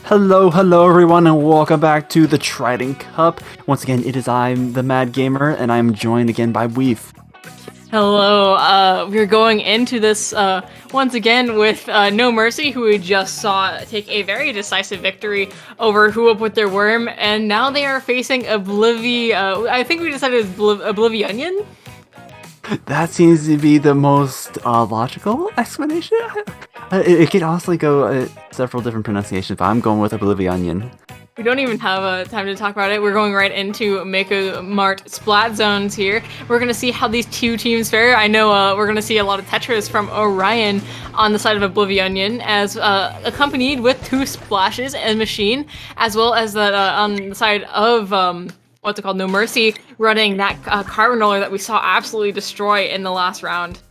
Hello everyone, and welcome back to the Triton-Cup. Once again, it is I, the Mad Gamer, and I'm joined again by Weef. Hello, we're going into this once again with No Mercy, who we just saw take a very decisive victory over Who Up With Their Worm, and now they are facing I think we decided it's Oblivionion? That seems to be the most logical explanation. It could also go several different pronunciations, but I'm going with Oblivionion. We don't even have time to talk about it. We're going right into Mako Mart Splat Zones here. We're going to see how these two teams fare. I know we're going to see a lot of Tetris from Orion on the side of Oblivionion, as accompanied with two splashes and machine, as well as that on the side of what's it called, No Mercy, running that carbon roller that we saw absolutely destroy in the last round.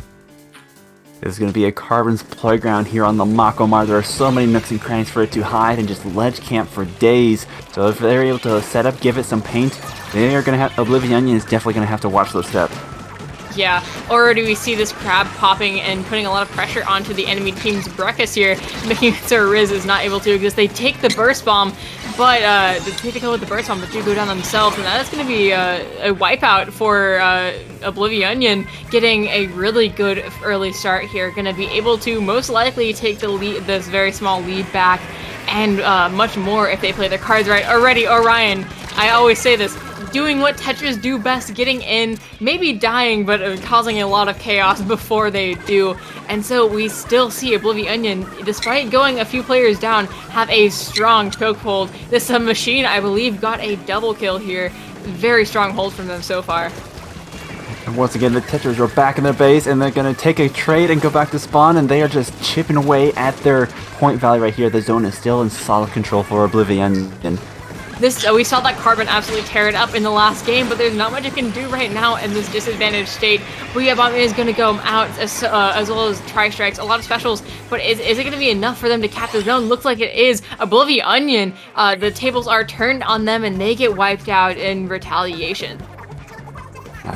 There's going to be a Carbon's playground here on the Mako Mart. There are so many nooks and crannies for it to hide and just ledge camp for days. So if they're able to set up, give it some paint, they are going to have, Oblivionion is definitely going to have to watch those steps. Yeah, already we see this crab popping and putting a lot of pressure onto the enemy team's Breckus here, making it so Riz is not able to exist. They take the burst bomb, but they take the kill with the burst bomb, but do go down themselves, and that is going to be a wipeout for Oblivionion, getting a really good early start here. Going to be able to most likely take the lead, this very small lead back, and much more if they play their cards right. Already, Orion, I always say this, doing what Tetris do best, getting in, maybe dying, but causing a lot of chaos before they do. And so we still see Oblivionion, despite going a few players down, have a strong chokehold. This machine, I believe, got a double kill here. Very strong hold from them so far. And once again, the Tetris are back in their base, and they're going to take a trade and go back to spawn, and they are just chipping away at their point value right here. The zone is still in solid control for Oblivionion. We saw that Carbon absolutely tear it up in the last game, but there's not much it can do right now in this disadvantaged state. Oblivionion is going to go out as well as Tri-Strikes, a lot of specials, but is it going to be enough for them to cap the zone? Looks like it is. Oblivionion, the tables are turned on them, and they get wiped out in retaliation.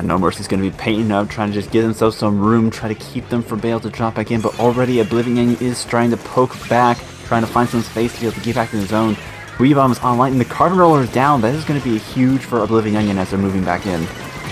No Mercy's going to be painting up, trying to just give themselves some room, try to keep them from being able to drop back in, but already Oblivionion is trying to poke back, trying to find some space to be able to get back in the zone. Weebomb is online, and the Carbon Roller is down. That is going to be huge for Oblivionion as they're moving back in.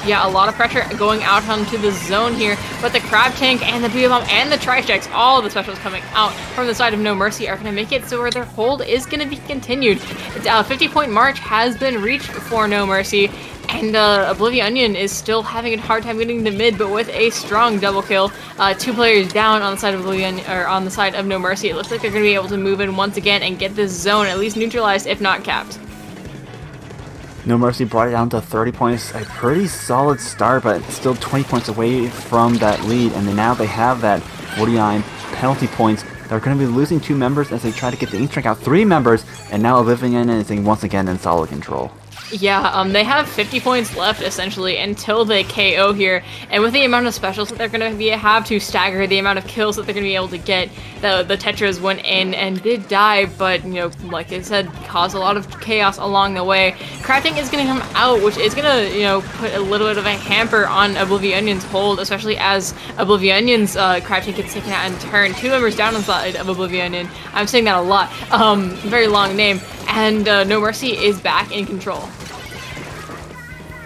Yeah, a lot of pressure going out onto the zone here, but the Crab Tank and the Weebomb and the Tri-Strikes, all the specials coming out from the side of No Mercy, are going to make it so where their hold is going to be continued. 50-point march has been reached for No Mercy, and Oblivionion is still having a hard time getting to mid, but with a strong double kill, two players down on the side of Oblivionion, or on the side of No Mercy. It looks like they're going to be able to move in once again and get this zone at least neutralized, if not capped. No Mercy brought it down to 30 points, a pretty solid start, but still 20 points away from that lead, and then now they have that 49 penalty points. They're going to be losing two members as they try to get the ink strike out, three members, and now Oblivionion is once again in solid control. Yeah, they have 50 points left, essentially, until they KO here, and with the amount of specials that they're going to have to stagger the amount of kills that they're going to be able to get, the Tetras went in and did die, but, you know, like I said, caused a lot of chaos along the way. Crafting is going to come out, which is going to, you know, put a little bit of a hamper on Oblivionion's hold, especially as Oblivionion's crafting gets taken out in turn. Two members down on the side of Oblivionion. I'm saying that a lot. Very long name. And No Mercy is back in control.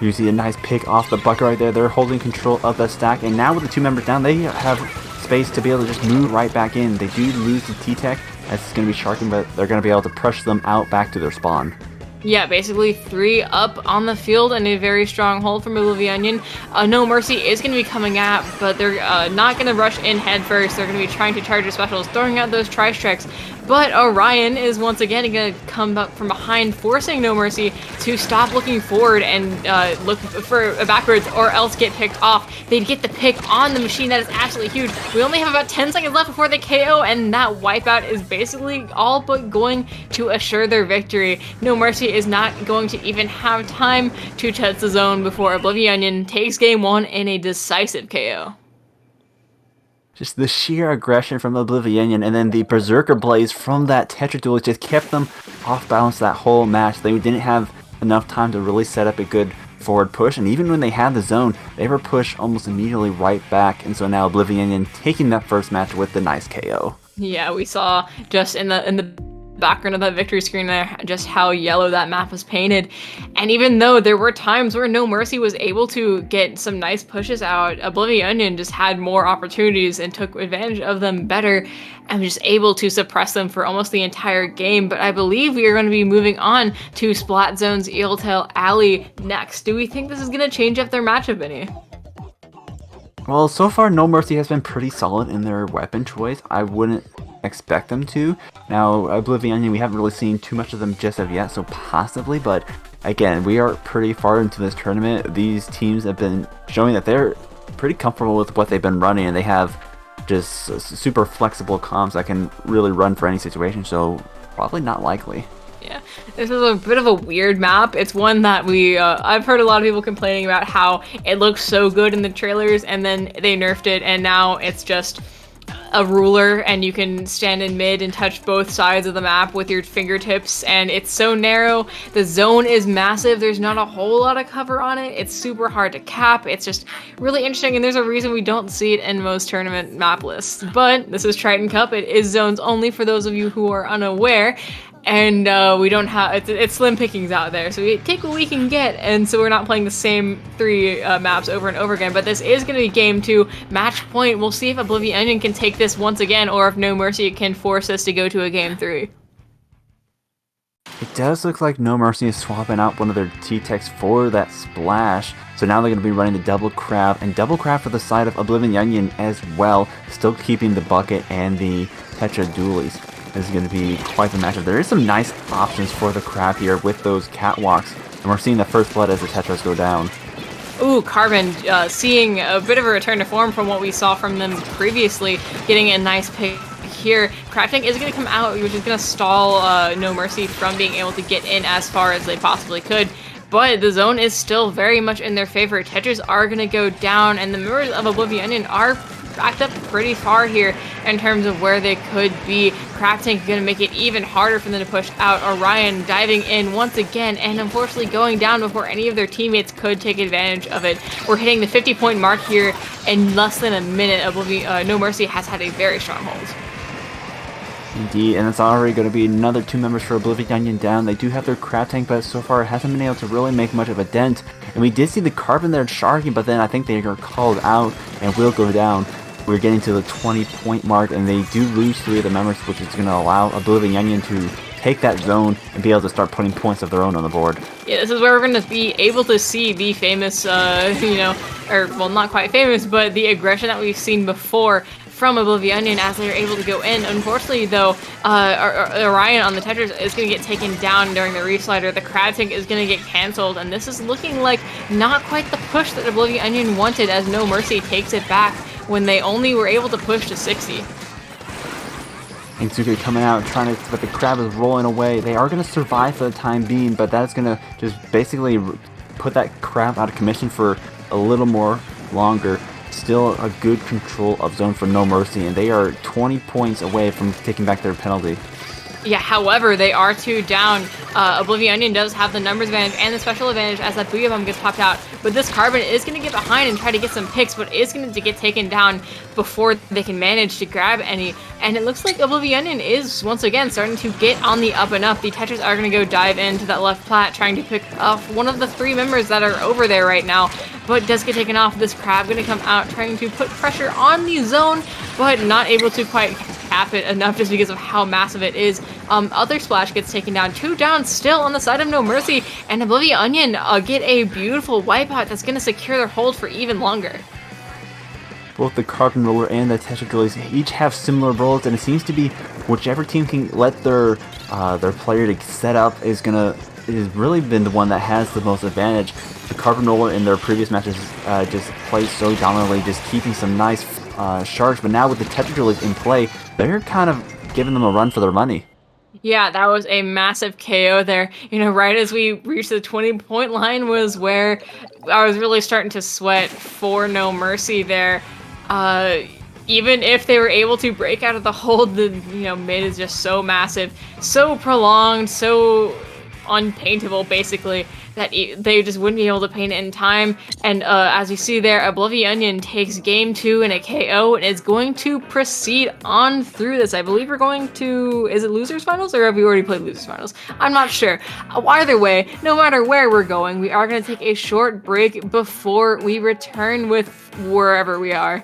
You see a nice pick off the bucket right there. They're holding control of the stack, and now with the two members down, they have space to be able to just move right back in. They do lose the T-Tech, as it's going to be sharking, but they're going to be able to push them out back to their spawn. Yeah, basically 3 up on the field and a very strong hold from Oblivionion. No Mercy is going to be coming out, but they're not going to rush in head first. They're going to be trying to charge their specials, throwing out those Tri-Strikes. But Orion is once again going to come up from behind, forcing No Mercy to stop looking forward and look for backwards, or else get picked off. They'd get the pick on the machine. That is absolutely huge. We only have about 10 seconds left before they KO, and that wipeout is basically all but going to assure their victory. No Mercy is not going to even have time to touch the zone before Oblivionion takes game 1 in a decisive KO. Just the sheer aggression from Oblivionion, and then the Berserker Blaze from that Tetra duel just kept them off balance that whole match. They didn't have enough time to really set up a good forward push, and even when they had the zone, they were pushed almost immediately right back, and so now Oblivionion taking that first match with the nice KO. Yeah, we saw just in the background of that victory screen there, just how yellow that map was painted. And even though there were times where No Mercy was able to get some nice pushes out, Oblivionion just had more opportunities and took advantage of them better and was just able to suppress them for almost the entire game. But I believe we are going to be moving on to Splat Zone's Eeltail Alley next. Do we think this is going to change up their matchup any? Well, so far, No Mercy has been pretty solid in their weapon choice. I wouldn't expect them to. Now, Oblivionion, we haven't really seen too much of them just of yet, so possibly, but again, we are pretty far into this tournament. These teams have been showing that they're pretty comfortable with what they've been running, and they have just super flexible comps that can really run for any situation, so probably not likely. Yeah, this is a bit of a weird map. It's one that I've heard a lot of people complaining about how it looks so good in the trailers and then they nerfed it and now it's just a ruler and you can stand in mid and touch both sides of the map with your fingertips, and it's so narrow. The zone is massive. There's not a whole lot of cover on it. It's super hard to cap. It's just really interesting, and there's a reason we don't see it in most tournament map lists. But this is Triton-Cup. It is zones only for those of you who are unaware. And we don't have, it's slim pickings out there, so we take what we can get, and so we're not playing the same 3 maps over and over again. But this is going to be game 2, match point. We'll see if Oblivionion can take this once again, or if No Mercy can force us to go to a game 3. It does look like No Mercy is swapping out one of their T-Techs for that splash, so now they're going to be running the double crab, and double crab for the side of Oblivionion as well, still keeping the bucket and the Tetra dualies. This is going to be quite the matchup. There is some nice options for the crab here with those catwalks, and we're seeing the first blood as the Tetras go down. Ooh, Carbon seeing a bit of a return to form from what we saw from them previously, getting a nice pick here. Crafting is going to come out, which is going to stall No Mercy from being able to get in as far as they possibly could. But the zone is still very much in their favor. Tetras are going to go down, and the members of Oblivionion are backed up pretty far here in terms of where they could be. Crafting is going to make it even harder for them to push out. Orion diving in once again, and unfortunately going down before any of their teammates could take advantage of it. We're hitting the 50-point mark here in less than a minute. No Mercy has had a very strong hold. Indeed, and it's already going to be another 2 members for Oblivionion down. They do have their crab tank, but so far it hasn't been able to really make much of a dent. And we did see the Carbon there sharking, but then I think they are called out and will go down. We're getting to the 20-point mark, and they do lose 3 of the members, which is going to allow Oblivionion to take that zone and be able to start putting points of their own on the board. Yeah, this is where we're going to be able to see the famous, or, well, not quite famous, but the aggression that we've seen before from Oblivionion as they're able to go in. Unfortunately, though, Orion on the Tetras is going to get taken down during the reslider. The crab tank is going to get canceled, and this is looking like not quite the push that Oblivionion wanted, as No Mercy takes it back when they only were able to push to 60. And Suke coming out trying to, but the crab is rolling away. They are going to survive for the time being, but that's going to just basically put that crab out of commission for a little more longer. Still a good control of zone for No Mercy, and they are 20 points away from taking back their penalty. Yeah, however, they are 2 down. Oblivionion does have the numbers advantage and the special advantage as that Booyah Bomb gets popped out. But this Carbon is going to get behind and try to get some picks, but is going to get taken down before they can manage to grab any. And it looks like Oblivionion is, once again, starting to get on the up and up. The Tetras are going to go dive into that left plat, trying to pick off one of the 3 members that are over there right now, but does get taken off. This crab going to come out, trying to put pressure on the zone, but not able to quite cap it enough just because of how massive it is. Other splash gets taken down. 2 down still on the side of No Mercy, and Oblivionion get a beautiful wipeout that's going to secure their hold for even longer. Both the Carbon Roller and the Tetra dualies each have similar roles, and it seems to be whichever team can let their player to set up has really been the one that has the most advantage. The Carbon Roller in their previous matches just played so dominantly, just keeping some nice sharks, but now with the Tetra dualies in play, they're kind of giving them a run for their money. Yeah, that was a massive KO there. You know, right as we reached the 20-point line was where I was really starting to sweat for No Mercy there. Even if they were able to break out of the hold, the mid is just so massive, so prolonged, so unpaintable basically, that they just wouldn't be able to paint it in time. And as you see there, Oblivionion takes game 2 in a KO and is going to proceed on through this. I believe we're going to, is it Losers Finals or have we already played Losers Finals? I'm not sure. Either way, no matter where we're going, we are going to take a short break before we return with wherever we are.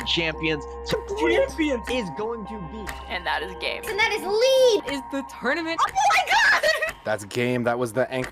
Champions is going to be, And that is game. And that is lead! Is the tournament. Oh my god! That's game. That was the anchor.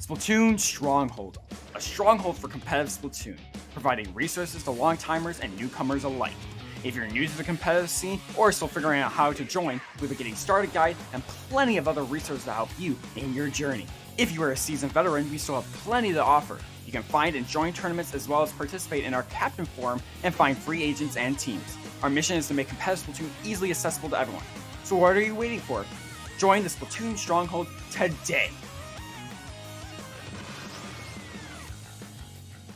Splatoon Stronghold, a stronghold for competitive Splatoon, providing resources to long-timers and newcomers alike. If you're new to the competitive scene or still figuring out how to join, we have a Getting Started guide and plenty of other resources to help you in your journey. If you are a seasoned veteran, we still have plenty to offer. You can find and join tournaments as well as participate in our Captain Forum and find free agents and teams. Our mission is to make competitive Splatoon easily accessible to everyone. So what are you waiting for? Join the Splatoon Stronghold today!